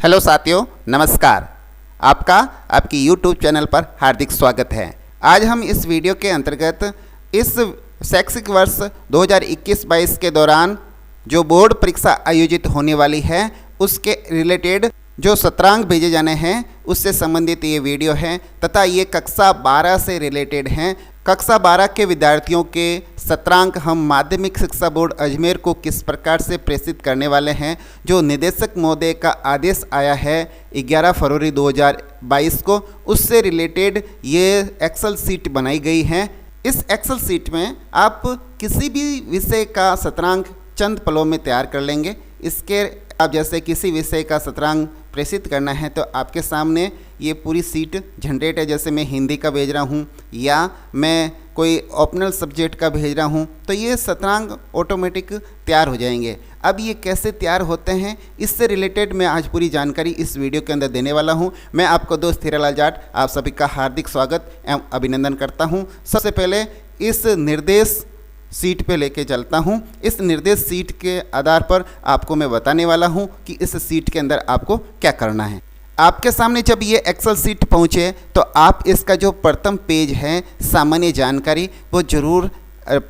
Hello साथियों, नमस्कार। आपका आपकी YouTube चैनल पर हार्दिक स्वागत है। आज हम इस वीडियो के अंतर्गत इस शैक्षिक वर्ष 2021-22 के दौरान जो बोर्ड परीक्षा आयोजित होने वाली है उसके रिलेटेड जो सत्रांक भेजे जाने हैं उससे संबंधित ये वीडियो है तथा ये कक्षा 12 से रिलेटेड हैं। कक्षा 12 के विद्यार्थियों के सत्रांक हम माध्यमिक शिक्षा बोर्ड अजमेर को किस प्रकार से प्रेषित करने वाले हैं। जो निदेशक महोदय का आदेश आया है 11 फरवरी 2022 को, उससे रिलेटेड ये एक्सेल सीट बनाई गई है। इस एक्सेल सीट में आप किसी भी विषय का सत्रांक चंद पलों में तैयार कर लेंगे। इसके आप जैसे किसी विषय का सत्रांक प्रेषित करना है तो आपके सामने ये पूरी सीट जनरेट है। जैसे मैं हिंदी का भेज रहा हूँ या मैं कोई ऑप्शनल सब्जेक्ट का भेज रहा हूँ तो ये सत्रांक ऑटोमेटिक तैयार हो जाएंगे। अब ये कैसे तैयार होते हैं इससे रिलेटेड मैं आज पूरी जानकारी इस वीडियो के अंदर देने वाला हूँ। मैं आपका दोस्त हीरालाल जाट आप सभी का हार्दिक स्वागत एवं अभिनंदन करता हूँ। सबसे पहले इस निर्देश सीट पे लेके चलता हूँ। इस निर्देश सीट के आधार पर आपको मैं बताने वाला हूँ कि इस सीट के अंदर आपको क्या करना है। आपके सामने जब ये एक्सेल सीट पहुँचे तो आप इसका जो प्रथम पेज है सामान्य जानकारी वो जरूर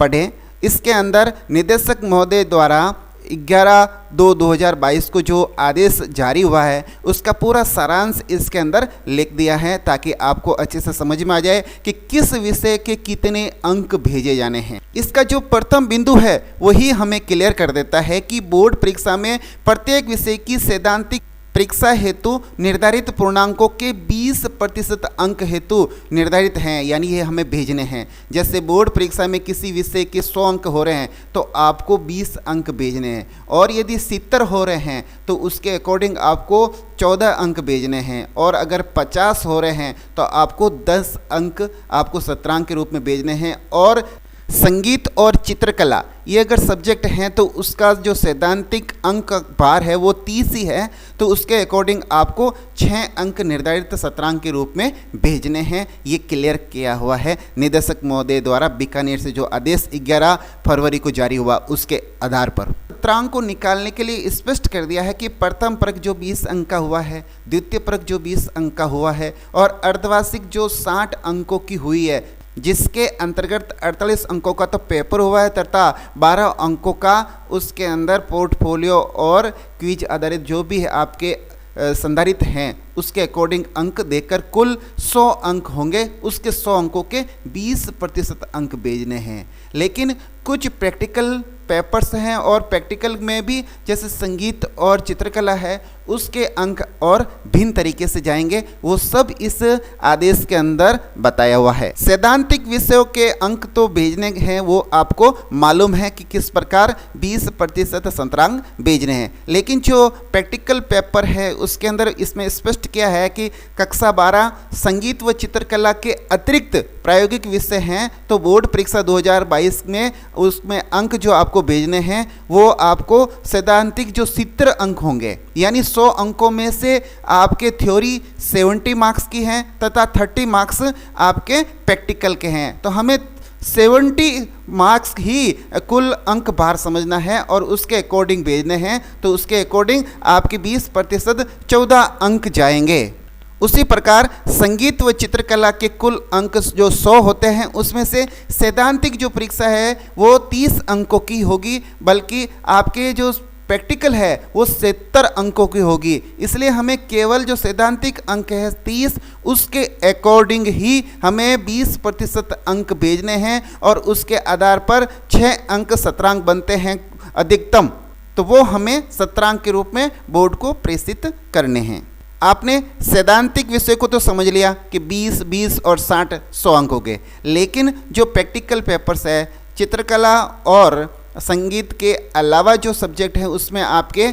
पढ़ें। इसके अंदर निदेशक महोदय द्वारा 11/2/2022 को जो आदेश जारी हुआ है उसका पूरा सारांश इसके अंदर लिख दिया है ताकि आपको अच्छे से समझ में आ जाए कि किस विषय के कितने अंक भेजे जाने हैं। इसका जो प्रथम बिंदु है वही हमें क्लियर कर देता है कि बोर्ड परीक्षा में प्रत्येक विषय की सैद्धांतिक परीक्षा हेतु निर्धारित पूर्णांकों के 20% अंक हेतु निर्धारित हैं, यानी ये हमें भेजने हैं। जैसे बोर्ड परीक्षा में किसी विषय के 100 अंक हो रहे हैं तो आपको 20 अंक भेजने हैं, और यदि 70 हो रहे हैं तो उसके अकॉर्डिंग आपको 14 अंक भेजने हैं, और अगर 50 हो रहे हैं तो आपको 10 अंक आपको सत्रांक के रूप में भेजने हैं। और संगीत और चित्रकला ये अगर सब्जेक्ट हैं तो उसका जो सैद्धांतिक अंक भार है वो 30 ही है, तो उसके अकॉर्डिंग आपको 6 अंक निर्धारित सत्रांक के रूप में भेजने हैं। ये क्लियर किया हुआ है निदेशक महोदय द्वारा बीकानेर से जो आदेश 11 फरवरी को जारी हुआ उसके आधार पर। सत्रांक को निकालने के लिए स्पष्ट कर दिया है कि प्रथम प्रक जो 20 अंक का हुआ है, द्वितीय प्रक जो 20 अंक का हुआ है, और अर्धवार्षिक जो 60 अंकों की हुई है जिसके अंतर्गत 48 अंकों का तो पेपर हुआ है तथा 12 अंकों का उसके अंदर पोर्टफोलियो और क्विज आधारित जो भी है आपके संधारित हैं उसके अकॉर्डिंग अंक देकर कुल 100 अंक होंगे। उसके 100 अंकों के 20% अंक भेजने हैं। लेकिन कुछ प्रैक्टिकल पेपर्स हैं और प्रैक्टिकल में भी जैसे संगीत और चित्रकला है उसके अंक और भिन्न तरीके से जाएंगे, वो सब इस आदेश के अंदर बताया हुआ है। सैद्धांतिक विषयों के अंक तो भेजने हैं, वो आपको मालूम है कि किस प्रकार 20% सत्रांक भेजने हैं। लेकिन जो प्रैक्टिकल पेपर है उसके अंदर इसमें स्पष्ट किया है कि कक्षा 12 संगीत व चित्रकला के अतिरिक्त प्रायोगिक विषय हैं तो बोर्ड परीक्षा 2022 में उसमें अंक जो आपको भेजने हैं वो आपको सैद्धांतिक जो 70 अंक होंगे, यानी 100 अंकों में से आपके थ्योरी 70 मार्क्स की हैं तथा 30 मार्क्स आपके प्रैक्टिकल के हैं। तो हमें 70 मार्क्स ही कुल अंक भार समझना है और उसके अकॉर्डिंग भेजने हैं। तो उसके अकॉर्डिंग आपके 20% 14 अंक जाएंगे। उसी प्रकार संगीत व चित्रकला के कुल अंक जो 100 होते हैं उसमें से सैद्धांतिक जो परीक्षा है वो 30 अंकों की होगी, बल्कि आपके जो प्रैक्टिकल है वो 70 अंकों की होगी। इसलिए हमें केवल जो सैद्धांतिक अंक है 30 उसके अकॉर्डिंग ही हमें 20% अंक भेजने हैं, और उसके आधार पर 6 अंक सत्रांक बनते हैं अधिकतम, तो वो हमें सत्रांक के रूप में बोर्ड को प्रेषित करने हैं। आपने सैद्धांतिक विषय को तो समझ लिया कि 20, 20 और 60 100 अंक हो गए। लेकिन जो प्रैक्टिकल पेपर्स है चित्रकला और संगीत के अलावा जो सब्जेक्ट है उसमें आपके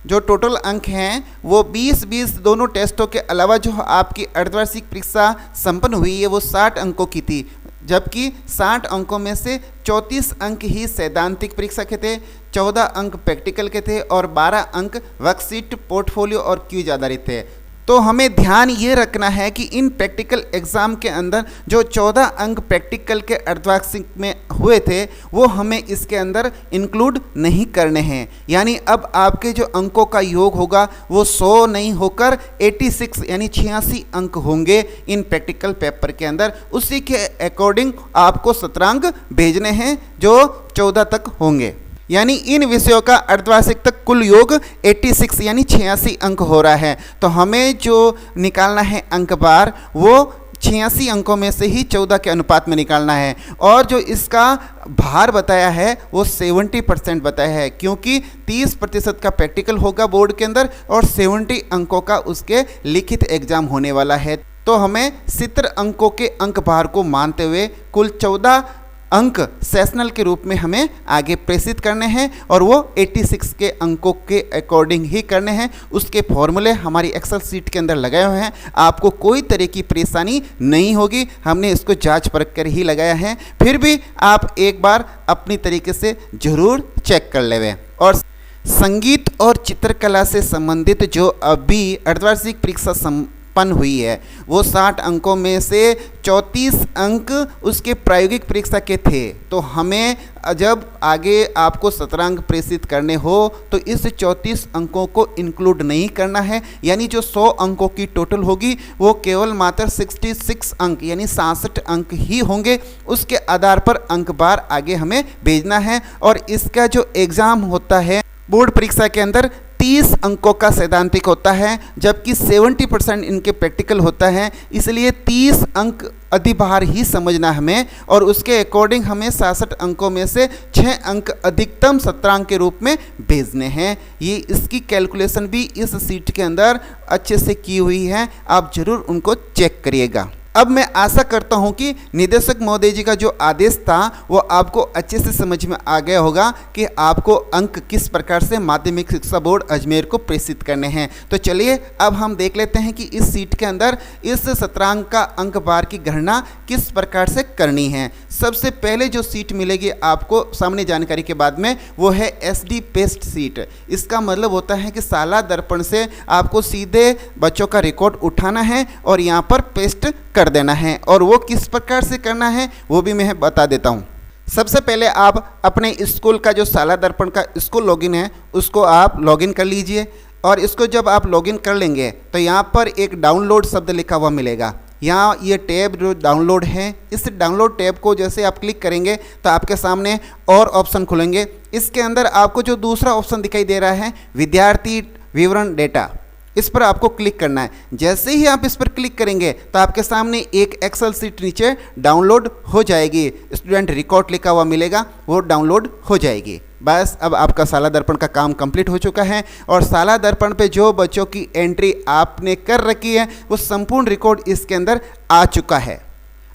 जो टोटल अंक हैं वो 20-20 दोनों टेस्टों के अलावा जो आपकी अर्धवार्षिक परीक्षा संपन्न हुई है वो 60 अंकों की थी, जबकि 60 अंकों में से 34 अंक ही सैद्धांतिक परीक्षा के थे, 14 अंक प्रैक्टिकल के थे और 12 अंक वर्कशीट, पोर्टफोलियो और क्विज आधारित थे। तो हमें ध्यान ये रखना है कि इन प्रैक्टिकल एग्ज़ाम के अंदर जो 14 अंक प्रैक्टिकल के अर्धवार्षिक में हुए थे वो हमें इसके अंदर इंक्लूड नहीं करने हैं। यानी अब आपके जो अंकों का योग होगा वो 100 नहीं होकर 86 यानी 86 अंक होंगे इन प्रैक्टिकल पेपर के अंदर। उसी के अकॉर्डिंग आपको शतरंग भेजने हैं जो 14 तक होंगे। यानी इन विषयों का अर्धवार्षिक तक कुल योग 86 यानी 86 अंक हो रहा है। तो हमें जो निकालना है अंक बार वो 86 अंकों में से ही 14 के अनुपात में निकालना है। और जो इसका भार बताया है वो 70% बताया है, क्योंकि 30% का प्रैक्टिकल होगा बोर्ड के अंदर और 70 अंकों का उसके लिखित एग्जाम होने वाला है। तो हमें 70 अंकों के अंक भार को मानते हुए कुल 14 अंक सेशनल के रूप में हमें आगे प्रेषित करने हैं और वो 86 के अंकों के अकॉर्डिंग ही करने हैं। उसके फॉर्मूले हमारी एक्सेल शीट के अंदर लगाए हुए हैं, आपको कोई तरह की परेशानी नहीं होगी। हमने इसको जांच परख कर ही लगाया है, फिर भी आप एक बार अपनी तरीके से ज़रूर चेक कर लेवें। और संगीत और चित्रकला से संबंधित जो अभी अर्धवार्षिक परीक्षा संपन्न हुई है वो 60 अंकों में से 34 अंक उसके प्रायोगिक परीक्षा के थे। तो हमें जब आगे आपको शतरंग प्रेषित करने हो तो इस 34 अंकों को इंक्लूड नहीं करना है। यानी जो 100 अंकों की टोटल होगी वो केवल मात्र 66 अंक यानी 66 अंक ही होंगे। उसके आधार पर अंक बार आगे हमें भेजना है। और इसका जो एग्ज़ाम होता है बोर्ड परीक्षा के अंदर 30 अंकों का सैद्धांतिक होता है, जबकि 70% इनके प्रैक्टिकल होता है। इसलिए 30 अंक अधिभार ही समझना हमें और उसके अकॉर्डिंग हमें 66 अंकों में से 6 अंक अधिकतम शतरंग के रूप में भेजने हैं। ये इसकी कैलकुलेशन भी इस सीट के अंदर अच्छे से की हुई है, आप ज़रूर उनको चेक करिएगा। अब मैं आशा करता हूं कि निदेशक महोदय जी का जो आदेश था वो आपको अच्छे से समझ में आ गया होगा कि आपको अंक किस प्रकार से माध्यमिक शिक्षा बोर्ड अजमेर को प्रेषित करने हैं। तो चलिए अब हम देख लेते हैं कि इस सीट के अंदर इस शतरंग का अंक बार की गणना किस प्रकार से करनी है। सबसे पहले जो सीट मिलेगी आपको सामने जानकारी के बाद में वो है SD पेस्ट सीट। इसका मतलब होता है कि साला दर्पण से आपको सीधे बच्चों का रिकॉर्ड उठाना है और यहाँ पर पेस्ट कर देना है। और वो किस प्रकार से करना है वो भी मैं बता देता हूँ। सबसे पहले आप अपने स्कूल का जो साला दर्पण का स्कूल लॉगिन है उसको आप लॉगिन कर लीजिए। और इसको जब आप लॉगिन कर लेंगे तो यहाँ पर एक डाउनलोड शब्द लिखा हुआ मिलेगा। यहाँ ये टैब जो डाउनलोड है, इस डाउनलोड टैब को जैसे आप क्लिक करेंगे तो आपके सामने और ऑप्शन खुलेंगे। इसके अंदर आपको जो दूसरा ऑप्शन दिखाई दे रहा है विद्यार्थी विवरण डेटा, इस पर आपको क्लिक करना है। जैसे ही आप इस पर क्लिक करेंगे तो आपके सामने एक एक्सेल शीट नीचे डाउनलोड हो जाएगी। स्टूडेंट रिकॉर्ड लिखा हुआ मिलेगा, वो डाउनलोड हो जाएगी। बस अब आपका साला दर्पण का काम कंप्लीट हो चुका है और साला दर्पण पे जो बच्चों की एंट्री आपने कर रखी है वो संपूर्ण रिकॉर्ड इसके अंदर आ चुका है।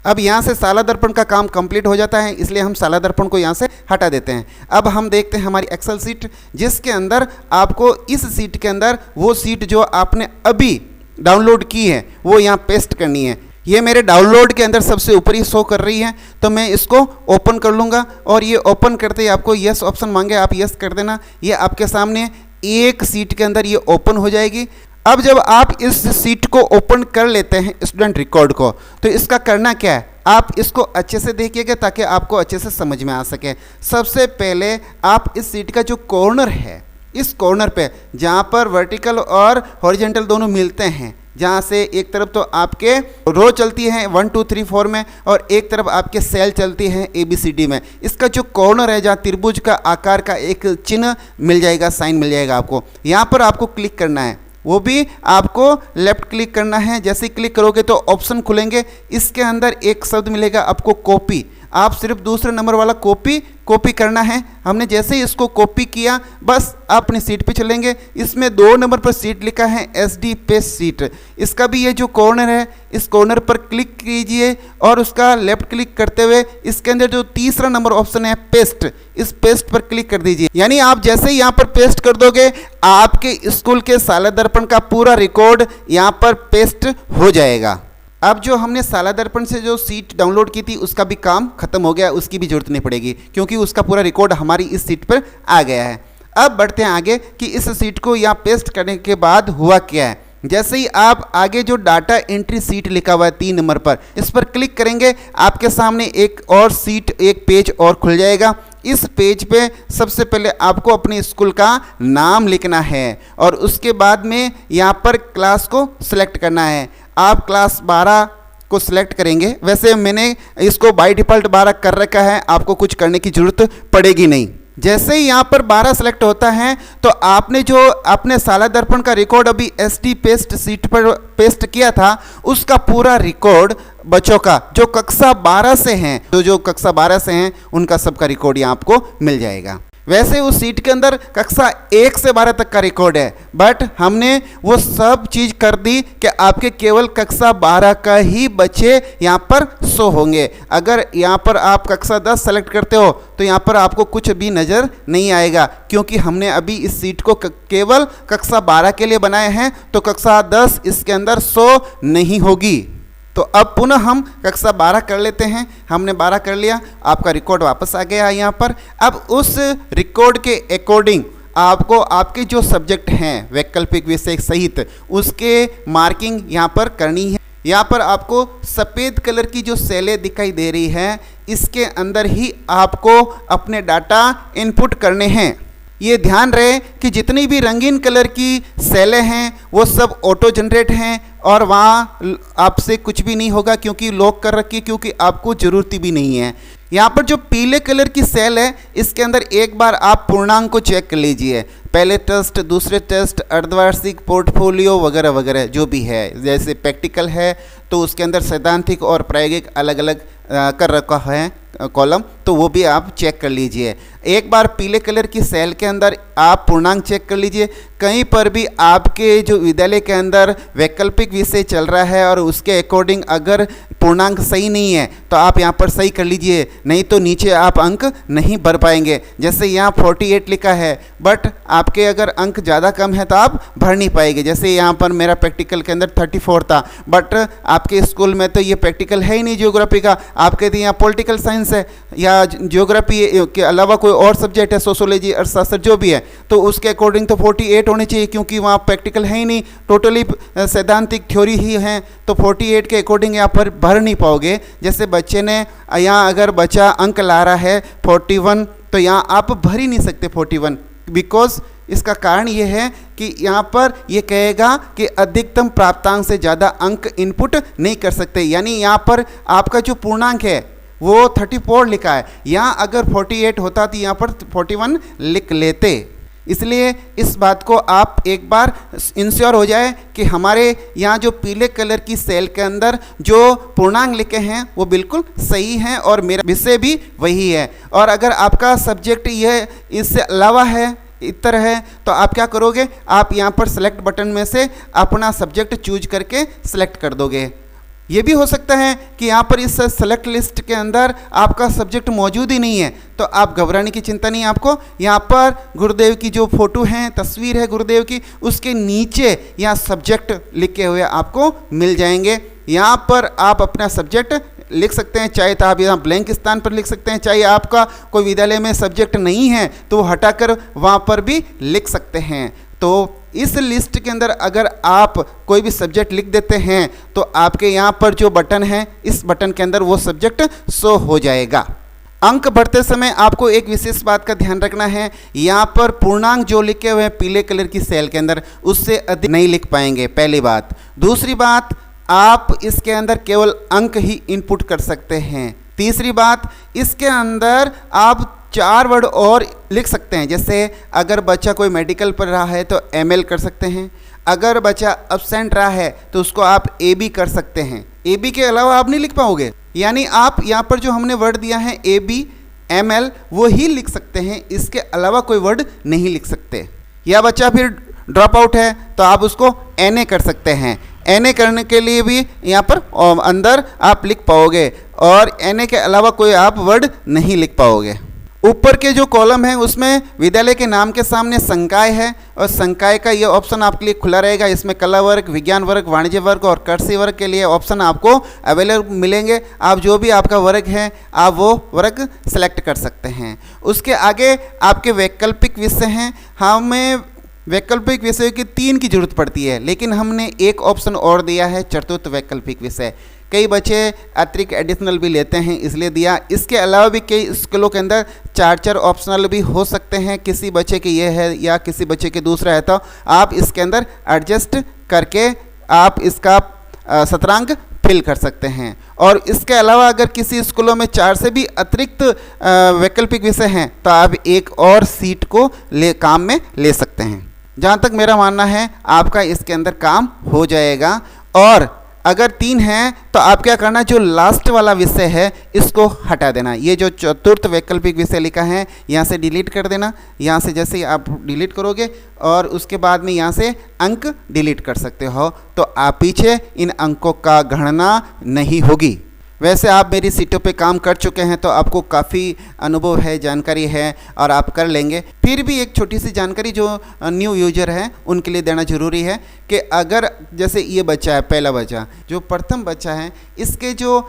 अब यहाँ से साला दर्पण का काम कंप्लीट हो जाता है, इसलिए हम साला दर्पण को यहाँ से हटा देते हैं। अब हम देखते हैं हमारी एक्सेल सीट, जिसके अंदर आपको इस सीट के अंदर वो सीट जो आपने अभी डाउनलोड की है वो यहाँ पेस्ट करनी है। ये मेरे डाउनलोड के अंदर सबसे ऊपर ही शो कर रही है, तो मैं इसको ओपन कर लूँगा और ये ओपन करते ही आपको यस ऑप्शन मांगे, आप यस कर देना। ये आपके सामने एक सीट के अंदर ये ओपन हो जाएगी। अब जब आप इस सीट को ओपन कर लेते हैं स्टूडेंट रिकॉर्ड को, तो इसका करना क्या है, आप इसको अच्छे से देखिएगा ताकि आपको अच्छे से समझ में आ सके। सबसे पहले आप इस सीट का जो कॉर्नर है, इस कॉर्नर पे जहाँ पर वर्टिकल और हॉरिजॉन्टल दोनों मिलते हैं, जहाँ से एक तरफ तो आपके रो चलती है 1 2 3 4 में और एक तरफ आपके सेल चलती है ABCD में, इसका जो कॉर्नर है जहाँ त्रिभुज का आकार का एक चिन्ह मिल जाएगा, साइन मिल जाएगा आपको, यहाँ पर आपको क्लिक करना है। वो भी आपको लेफ्ट क्लिक करना है। जैसे ही क्लिक करोगे तो ऑप्शन खुलेंगे, इसके अंदर एक शब्द मिलेगा आपको कॉपी। आप सिर्फ दूसरे नंबर वाला कॉपी करना है। हमने जैसे ही इसको कॉपी किया बस आप अपनी सीट पे चलेंगे। इसमें 2 नंबर पर सीट लिखा है SD पेस्ट सीट, इसका भी ये जो कॉर्नर है इस कॉर्नर पर क्लिक कीजिए और उसका लेफ्ट क्लिक करते हुए इसके अंदर जो तीसरा नंबर ऑप्शन है पेस्ट, इस पेस्ट पर क्लिक कर दीजिए। यानी आप जैसे ही यहाँ पर पेस्ट कर दोगे आपके स्कूल के साला दर्पण का पूरा रिकॉर्ड यहाँ पर पेस्ट हो जाएगा। अब जो हमने साला दर्पण से जो सीट डाउनलोड की थी उसका भी काम खत्म हो गया, उसकी भी जरूरत नहीं पड़ेगी क्योंकि उसका पूरा रिकॉर्ड हमारी इस सीट पर आ गया है। अब बढ़ते हैं आगे कि इस सीट को यहाँ पेस्ट करने के बाद हुआ क्या है। जैसे ही आप आगे जो डाटा एंट्री सीट लिखा हुआ है 3 नंबर पर, इस पर क्लिक करेंगे आपके सामने एक और सीट, एक पेज और खुल जाएगा। इस पेज पे सबसे पहले आपको अपने स्कूल का नाम लिखना है और उसके बाद में यहाँ पर क्लास को सिलेक्ट करना है। आप क्लास 12 को सिलेक्ट करेंगे। वैसे मैंने इसको बाय डिफ़ॉल्ट 12 कर रखा है, आपको कुछ करने की ज़रूरत पड़ेगी नहीं। जैसे ही यहाँ पर 12 सेलेक्ट होता है तो आपने जो अपने साला दर्पण का रिकॉर्ड अभी SD पेस्ट सीट पर पेस्ट किया था, उसका पूरा रिकॉर्ड बच्चों का जो कक्षा 12 से हैं, जो कक्षा 12 से हैं उनका सबका रिकॉर्ड यहाँ आपको मिल जाएगा। वैसे उस सीट के अंदर कक्षा 1 से 12 तक का रिकॉर्ड है, बट हमने वो सब चीज़ कर दी कि आपके केवल कक्षा 12 का ही बच्चे यहाँ पर शो होंगे। अगर यहाँ पर आप कक्षा 10 सेलेक्ट करते हो तो यहाँ पर आपको कुछ भी नज़र नहीं आएगा, क्योंकि हमने अभी इस सीट को केवल कक्षा 12 के लिए बनाए हैं, तो कक्षा 10 इसके अंदर शो नहीं होगी। तो अब पुनः हम कक्षा 12 कर लेते हैं। हमने 12 कर लिया, आपका रिकॉर्ड वापस आ गया यहाँ पर। अब उस रिकॉर्ड के अकॉर्डिंग आपको आपके जो सब्जेक्ट हैं वैकल्पिक विषय सहित उसके मार्किंग यहाँ पर करनी है। यहाँ पर आपको सफ़ेद कलर की जो सेलें दिखाई दे रही है, इसके अंदर ही आपको अपने डाटा इनपुट करने हैं। ये ध्यान रहे कि जितनी भी रंगीन कलर की सेलें हैं वो सब ऑटो जनरेट हैं और वहाँ आपसे कुछ भी नहीं होगा, क्योंकि लॉक कर रखी, क्योंकि आपको ज़रूरत भी नहीं है। यहाँ पर जो पीले कलर की सेल है, इसके अंदर एक बार आप पूर्णांक को चेक कर लीजिए। पहले टेस्ट, दूसरे टेस्ट, अर्धवार्षिक, पोर्टफोलियो वगैरह वगैरह जो भी है। जैसे प्रैक्टिकल है तो उसके अंदर सैद्धांतिक और प्रायोगिक अलग अलग कर रखा है कॉलम, तो वो भी आप चेक कर लीजिए। एक बार पीले कलर की सेल के अंदर आप पूर्णांक चेक कर लीजिए। कहीं पर भी आपके जो विद्यालय के अंदर वैकल्पिक विषय चल रहा है और उसके अकॉर्डिंग अगर पूर्णांक सही नहीं है तो आप यहाँ पर सही कर लीजिए, नहीं तो नीचे आप अंक नहीं भर पाएंगे। जैसे यहाँ 48 लिखा है, बट आपके अगर अंक ज़्यादा कम है तो आप भर नहीं पाएंगे। जैसे यहाँ पर मेरा प्रैक्टिकल के अंदर 34 था, बट आपके स्कूल में तो ये प्रैक्टिकल है ही नहीं ज्योग्राफी का, आपके तो यहाँ पॉलिटिकल साइंस है या ज्योग्राफी के अलावा कोई और सब्जेक्ट है, सोशोलॉजी, अर्थशास्त्र जो भी है, तो उसके अकॉर्डिंग तो 48 होने चाहिए, क्योंकि वहाँ प्रैक्टिकल है ही नहीं, टोटली सैद्धांतिक थ्योरी ही है। तो 48 के अकॉर्डिंग यहाँ पर भर नहीं पाओगे। जैसे बच्चे ने यहाँ अगर बच्चा अंक ला रहा है 41, तो यहाँ आप भर ही नहीं सकते 41, बिकॉज इसका कारण ये है कि यहाँ पर ये कहेगा कि अधिकतम प्राप्तांक से ज़्यादा अंक इनपुट नहीं कर सकते। यानी यहाँ पर आपका जो पूर्णांक है वो 34 लिखा है, यहाँ अगर 48 होता तो यहाँ पर 41 लिख लेते। इसलिए इस बात को आप एक बार इंश्योर हो जाए कि हमारे यहाँ जो पीले कलर की सेल के अंदर जो पूर्णांक लिखे हैं वो बिल्कुल सही हैं और मेरा विषय भी वही है। और अगर आपका सब्जेक्ट यह इससे अलावा है, इतर है, तो आप क्या करोगे, आप यहाँ पर सेलेक्ट बटन में से अपना सब्जेक्ट चूज करके सेलेक्ट कर दोगे। ये भी हो सकता है कि यहाँ पर इस सेलेक्ट लिस्ट के अंदर आपका सब्जेक्ट मौजूद ही नहीं है, तो आप घबराने की चिंता नहीं। आपको यहाँ पर गुरुदेव की जो फोटो है, तस्वीर है गुरुदेव की, उसके नीचे यहाँ सब्जेक्ट लिखे हुए आपको मिल जाएंगे। यहाँ पर आप अपना सब्जेक्ट लिख सकते हैं, चाहे तो आप यहाँ ब्लैंक स्थान पर लिख सकते हैं, चाहे आपका कोई विद्यालय में सब्जेक्ट नहीं है तो वो हटाकर वहाँ पर भी लिख सकते हैं। तो इस लिस्ट के अंदर अगर आप कोई भी सब्जेक्ट लिख देते हैं तो आपके यहाँ पर जो बटन है, इस बटन के अंदर वो सब्जेक्ट शो हो जाएगा। अंक भरते समय आपको एक विशेष बात का ध्यान रखना है, यहाँ पर पूर्णांक जो लिखे हुए हैं पीले कलर की सेल के अंदर, उससे अधिक नहीं लिख पाएंगे, पहली बात। दूसरी बात, आप इसके अंदर केवल अंक ही इनपुट कर सकते हैं। तीसरी बात, इसके अंदर आप 4 वर्ड और लिख सकते हैं। जैसे अगर बच्चा कोई मेडिकल पढ़ रहा है तो ML कर सकते हैं, अगर बच्चा अब्सेंट रहा है तो उसको आप AB कर सकते हैं। AB के अलावा आप नहीं लिख पाओगे, यानी आप यहाँ पर जो हमने वर्ड दिया है AB, ML वो ही लिख सकते हैं, इसके अलावा कोई वर्ड नहीं लिख सकते। या बच्चा फिर ड्रॉप आउट है तो आप उसको NA कर सकते हैं। NA करने के लिए भी यहाँ पर अंदर आप लिख पाओगे और NA के अलावा कोई आप वर्ड नहीं लिख पाओगे। ऊपर के जो कॉलम है उसमें विद्यालय के नाम के सामने संकाय है और संकाय का ये ऑप्शन आपके लिए खुला रहेगा। इसमें कला वर्ग, विज्ञान वर्ग, वाणिज्य वर्ग और कृषि वर्ग के लिए ऑप्शन आपको अवेलेबल मिलेंगे। आप जो भी आपका वर्ग है आप वो वर्ग सेलेक्ट कर सकते हैं। उसके आगे आपके वैकल्पिक विषय हैं। हमें वैकल्पिक विषयों की 3 की जरूरत पड़ती है, लेकिन हमने एक ऑप्शन और दिया है चतुर्थ वैकल्पिक विषय। कई बच्चे अतिरिक्त एडिशनल भी लेते हैं इसलिए दिया। इसके अलावा भी कई स्कूलों के अंदर 4 ऑप्शनल भी हो सकते हैं, किसी बच्चे के ये है या किसी बच्चे के दूसरा है, तो आप इसके अंदर एडजस्ट करके आप इसका शतरंग फिल कर सकते हैं। और इसके अलावा अगर किसी स्कूलों में 4 से भी अतिरिक्त वैकल्पिक विषय हैं तो आप एक और सीट को काम में ले सकते हैं। जहाँ तक मेरा मानना है आपका इसके अंदर काम हो जाएगा। और अगर 3 हैं तो आप क्या करना, जो लास्ट वाला विषय है इसको हटा देना। ये जो चतुर्थ वैकल्पिक विषय लिखा है यहाँ से डिलीट कर देना। यहाँ से जैसे ही आप डिलीट करोगे और उसके बाद में यहाँ से अंक डिलीट कर सकते हो, तो आप पीछे इन अंकों का गणना नहीं होगी। वैसे आप मेरी सीटों पे काम कर चुके हैं तो आपको काफ़ी अनुभव है, जानकारी है और आप कर लेंगे। फिर भी एक छोटी सी जानकारी जो न्यू यूजर है उनके लिए देना ज़रूरी है कि अगर जैसे ये बच्चा है, पहला बच्चा जो प्रथम बच्चा है, इसके जो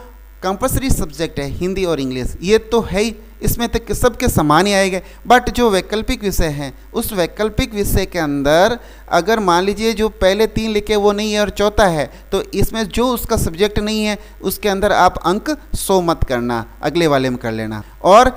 कंपलसरी सब्जेक्ट है हिंदी और इंग्लिश, ये तो है ही, इसमें तो सबके समान ही आएंगे। बट जो वैकल्पिक विषय है उस वैकल्पिक विषय के अंदर अगर मान लीजिए जो पहले 3 लिखे वो नहीं है और चौथा है, तो इसमें जो उसका सब्जेक्ट नहीं है उसके अंदर आप अंक 100 मत करना, अगले वाले में कर लेना। और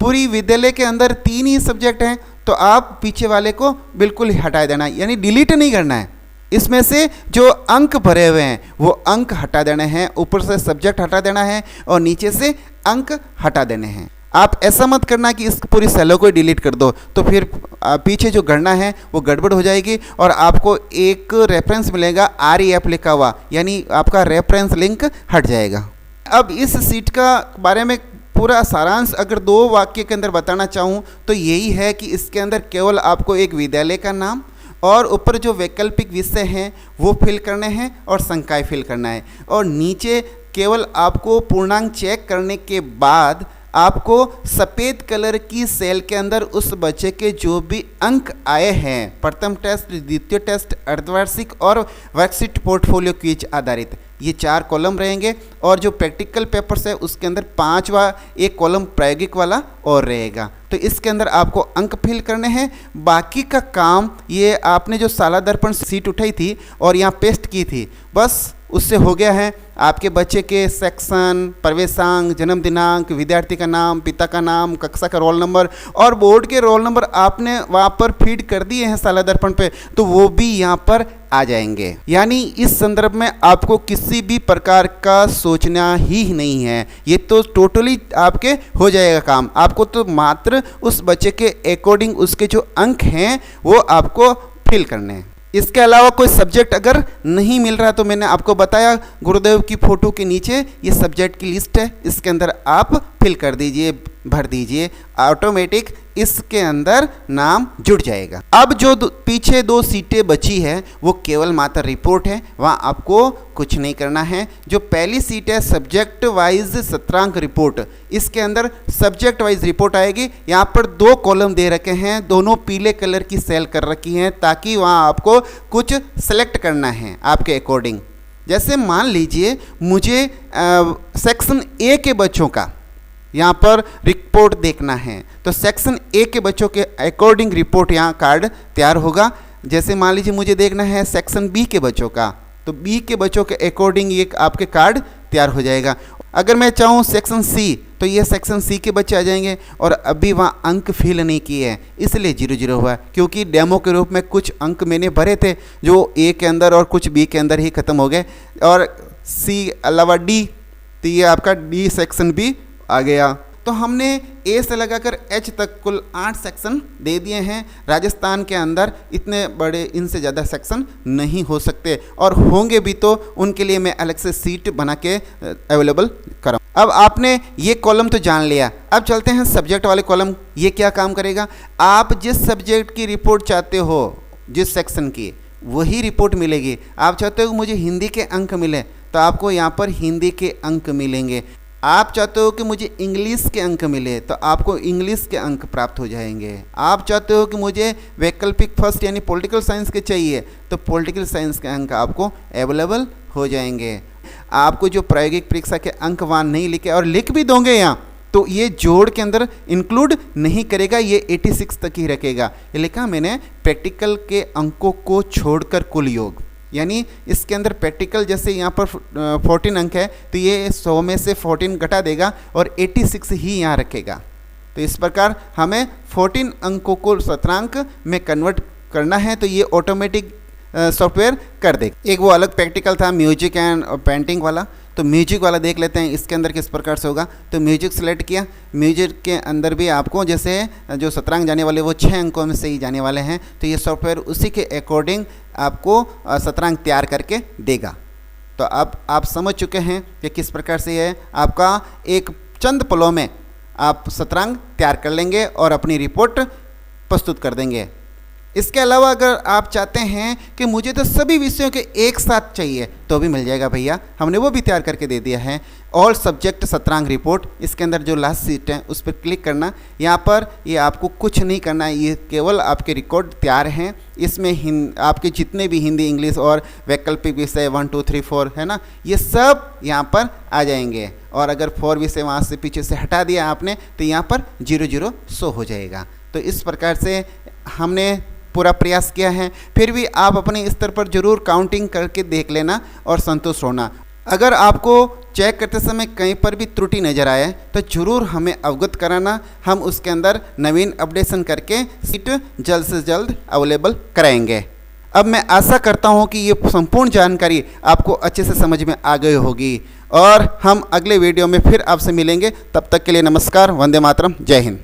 पूरी विद्यालय के अंदर 3 ही सब्जेक्ट हैं तो आप पीछे वाले को बिल्कुल हटा देना, यानी डिलीट नहीं करना है। इसमें से जो अंक भरे हुए हैं वो अंक हटा देने हैं, ऊपर से सब्जेक्ट हटा देना है और नीचे से अंक हटा देने हैं। आप ऐसा मत करना कि इस पूरी सेलों को डिलीट कर दो, तो फिर पीछे जो गणना है वो गड़बड़ हो जाएगी और आपको एक रेफरेंस मिलेगा REF लिखा हुआ, यानी आपका रेफरेंस लिंक हट जाएगा। अब इस सीट का बारे में पूरा सारांश अगर 2 वाक्य के अंदर बताना चाहूँ तो यही है कि इसके अंदर केवल आपको एक विद्यालय का नाम और ऊपर जो वैकल्पिक विषय हैं वो फिल करने हैं और संकाय फिल करना है, और नीचे केवल आपको पूर्णांक चेक करने के बाद आपको सफ़ेद कलर की सेल के अंदर उस बच्चे के जो भी अंक आए हैं, प्रथम टेस्ट, द्वितीय टेस्ट, अर्धवार्षिक और वर्कशीट पोर्टफोलियो क्विज आधारित, ये 4 कॉलम रहेंगे। और जो प्रैक्टिकल पेपर्स है उसके अंदर 5वां एक कॉलम प्रायोगिक वाला और रहेगा। तो इसके अंदर आपको अंक फिल करने हैं। बाकी का काम ये आपने जो साला दर्पण सीट उठाई थी और यहाँ पेस्ट की थी, बस उससे हो गया है। आपके बच्चे के सेक्शन, प्रवेशांक, जन्म दिनांक, विद्यार्थी का नाम, पिता का नाम, कक्षा का रोल नंबर और बोर्ड के रोल नंबर आपने वहाँ पर फीड कर दिए हैं साला दर्पण पे, तो वो भी यहाँ पर आ जाएंगे। यानी इस संदर्भ में आपको किसी भी प्रकार का सोचना ही नहीं है, ये तो टोटली आपके हो जाएगा काम। आपको तो मात्र उस बच्चे के अकॉर्डिंग उसके जो अंक हैं वो आपको फिल करने हैं। इसके अलावा कोई सब्जेक्ट अगर नहीं मिल रहा तो मैंने आपको बताया गुरुदेव की फ़ोटो के नीचे ये सब्जेक्ट की लिस्ट है, इसके अंदर आप फिल कर दीजिए, भर दीजिए, ऑटोमेटिक इसके अंदर नाम जुड़ जाएगा। अब जो पीछे 2 सीटें बची है वो केवल मात्र रिपोर्ट है, वहाँ आपको कुछ नहीं करना है। जो पहली सीट है सब्जेक्ट वाइज शतरंग रिपोर्ट, इसके अंदर सब्जेक्ट वाइज रिपोर्ट आएगी। यहाँ पर 2 कॉलम दे रखे हैं, दोनों पीले कलर की सेल कर रखी हैं ताकि वहाँ आपको कुछ सेलेक्ट करना है आपके अकॉर्डिंग। जैसे मान लीजिए मुझे सेक्शन A के बच्चों का यहाँ पर रिपोर्ट देखना है, तो सेक्शन A के बच्चों के अकॉर्डिंग रिपोर्ट यहाँ कार्ड तैयार होगा। जैसे मान लीजिए मुझे देखना है सेक्शन B के बच्चों का, तो B के बच्चों के अकॉर्डिंग ये आपके कार्ड तैयार हो जाएगा। अगर मैं चाहूँ सेक्शन C, तो ये सेक्शन C के बच्चे आ जाएंगे और अभी वहाँ अंक फिल नहीं किए हैं इसलिए 0-0 हुआ, क्योंकि डेमो के रूप में कुछ अंक मैंने भरे थे जो A के अंदर और कुछ B के अंदर ही ख़त्म हो गए, और C अलावा D, तो ये आपका D सेक्शन भी आ गया। तो हमने A से लगाकर H तक कुल 8 सेक्शन दे दिए हैं। राजस्थान के अंदर इतने बड़े, इनसे ज़्यादा सेक्शन नहीं हो सकते, और होंगे भी तो उनके लिए मैं अलग से सीट बना के अवेलेबल कराऊँ। अब आपने ये कॉलम तो जान लिया, अब चलते हैं सब्जेक्ट वाले कॉलम। ये क्या काम करेगा, आप जिस सब्जेक्ट की रिपोर्ट चाहते हो, जिस सेक्शन की, वही रिपोर्ट मिलेगी। आप चाहते हो कि मुझे हिंदी के अंक मिले तो आपको यहाँ पर हिंदी के अंक मिलेंगे। आप चाहते हो कि मुझे इंग्लिश के अंक मिले तो आपको इंग्लिश के अंक प्राप्त हो जाएंगे। आप चाहते हो कि मुझे वैकल्पिक फर्स्ट यानी पॉलिटिकल साइंस के चाहिए तो पॉलिटिकल साइंस के अंक आपको अवेलेबल हो जाएंगे। आपको जो प्रायोगिक परीक्षा के अंक वहाँ नहीं लिखे और लिख भी दोगे यहाँ, तो ये जोड़ के अंदर इंक्लूड नहीं करेगा, ये 86 तक ही रखेगा। ये लिखा मैंने प्रैक्टिकल के अंकों को छोड़कर कुल योग, यानी इसके अंदर प्रैक्टिकल जैसे यहाँ पर 14 अंक है तो ये 100 में से 14 घटा देगा और 86 ही यहाँ रखेगा। तो इस प्रकार हमें 14 अंकों को शतरंक में कन्वर्ट करना है, तो ये ऑटोमेटिक सॉफ्टवेयर कर देगा। एक वो अलग प्रैक्टिकल था म्यूजिक एंड पेंटिंग वाला, तो म्यूजिक वाला देख लेते हैं इसके अंदर किस प्रकार से होगा। तो म्यूजिक सेलेक्ट किया, म्यूजिक के अंदर भी आपको जैसे जो शतरंग जाने वाले वो 6 अंकों में से ही जाने वाले हैं, तो ये सॉफ्टवेयर उसी के अकॉर्डिंग आपको शतरंग तैयार करके देगा। तो अब आप समझ चुके हैं कि किस प्रकार से ये आपका एक चंद पलों में आप शतरंग तैयार कर लेंगे और अपनी रिपोर्ट प्रस्तुत कर देंगे। इसके अलावा अगर आप चाहते हैं कि मुझे तो सभी विषयों के एक साथ चाहिए तो भी मिल जाएगा भैया, हमने वो भी तैयार करके दे दिया है। ऑल सब्जेक्ट शतरंग रिपोर्ट, इसके अंदर जो लास्ट सीट है उस पर क्लिक करना। यहाँ पर ये आपको कुछ नहीं करना है, ये केवल आपके रिकॉर्ड तैयार हैं। इसमें आपके जितने भी हिंदी, इंग्लिश और वैकल्पिक विषय 1 2 3 4 है ना, ये सब यहाँ पर आ जाएंगे। और अगर 4 विषय वहाँ से पीछे से हटा दिया आपने तो यहाँ पर 0 0 शो हो जाएगा। तो इस प्रकार से हमने पूरा प्रयास किया है। फिर भी आप अपने स्तर पर जरूर काउंटिंग करके देख लेना और संतुष्ट होना। अगर आपको चेक करते समय कहीं पर भी त्रुटि नज़र आए तो जरूर हमें अवगत कराना, हम उसके अंदर नवीन अपडेशन करके सीट जल्द से जल्द अवेलेबल कराएंगे। अब मैं आशा करता हूँ कि ये संपूर्ण जानकारी आपको अच्छे से समझ में आ गई होगी और हम अगले वीडियो में फिर आपसे मिलेंगे। तब तक के लिए नमस्कार, वंदे मातरम, जय हिंद।